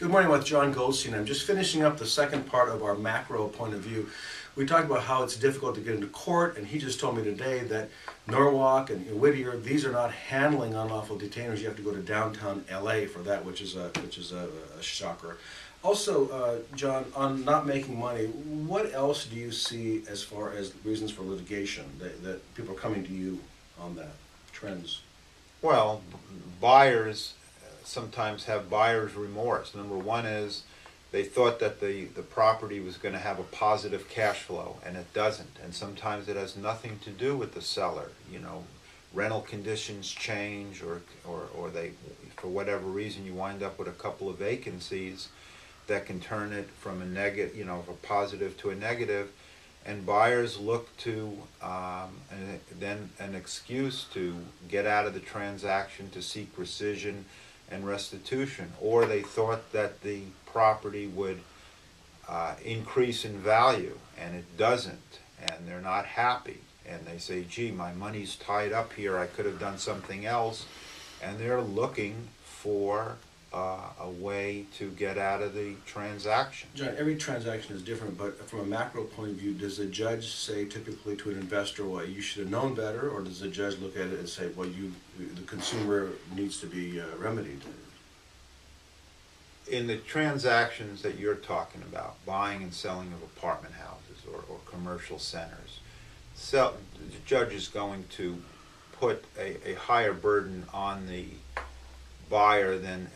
Good morning, with John Goldstein. I'm just finishing up the second part of our macro point of view. We talked about how it's difficult to get into court, and he just told me today that Norwalk and Whittier, these are not handling unlawful detainers. You have to go to downtown LA for that, which is a shocker. Also, John, on not making money, what else do you see as far as reasons for litigation that people are coming to you on that, trends? Well, buyers sometimes have buyer's remorse. Number one is they thought that the property was going to have a positive cash flow, and it doesn't. And sometimes it has nothing to do with the seller. Rental conditions change, or they, for whatever reason, you wind up with a couple of vacancies that can turn it from a negative, a positive to a negative. And buyers look to then an excuse to get out of the transaction, to seek rescission and restitution, or they thought that the property would increase in value, and it doesn't, and they're not happy, and they say, gee, my money's tied up here, I could have done something else, and they're looking for a way to get out of the transaction. John, every transaction is different, but from a macro point of view, does the judge say typically to an investor, well, you should have known better, or does the judge look at it and say, well, the consumer needs to be remedied? In the transactions that you're talking about, buying and selling of apartment houses or commercial centers, the judge is going to put a higher burden on the buyer than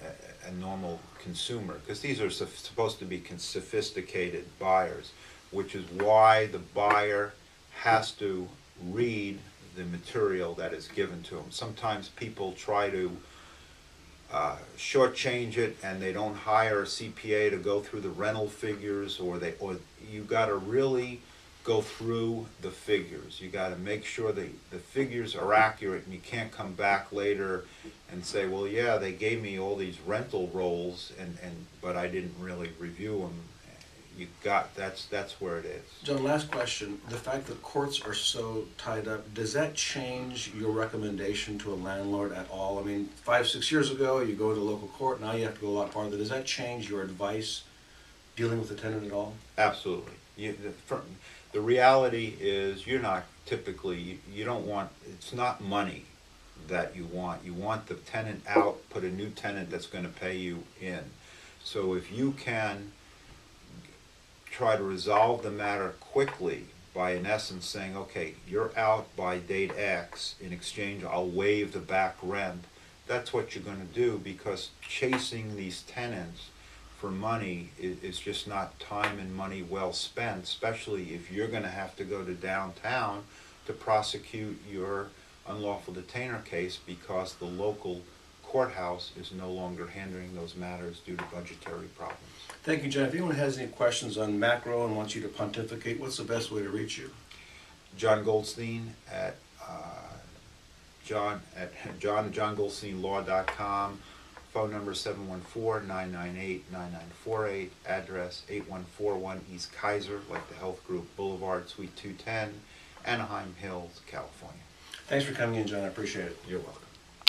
a normal consumer, because these are supposed to be sophisticated buyers, which is why the buyer has to read the material that is given to them. Sometimes people try to shortchange it, and they don't hire a CPA to go through the rental figures, or you got to really go through the figures. You got to make sure the figures are accurate, and you can't come back later and say, well, yeah, they gave me all these rental rolls, but I didn't really review them. That's where it is. John, last question. The fact that courts are so tied up, does that change your recommendation to a landlord at all? I mean, 5-6 years ago, you go to local court, now you have to go a lot farther. Does that change your advice dealing with the tenant at all? Absolutely. The reality is you don't want, it's not money that you want. You want the tenant out, put a new tenant that's going to pay you in. So if you can try to resolve the matter quickly by, in essence, saying, okay, you're out by date X, in exchange I'll waive the back rent, that's what you're going to do, because chasing these tenants for money is just not time and money well spent, especially if you're going to have to go to downtown to prosecute your unlawful detainer case because the local courthouse is no longer handling those matters due to budgetary problems. Thank you, John. If anyone has any questions on macro and wants you to pontificate, what's the best way to reach you? John Goldstein at johngoldsteinlaw.com. Phone number 714-998-9948. Address 8141 East Kaiser, like the Health Group Boulevard, Suite 210, Anaheim Hills, California. Thanks for coming in, John. I appreciate it. You're welcome.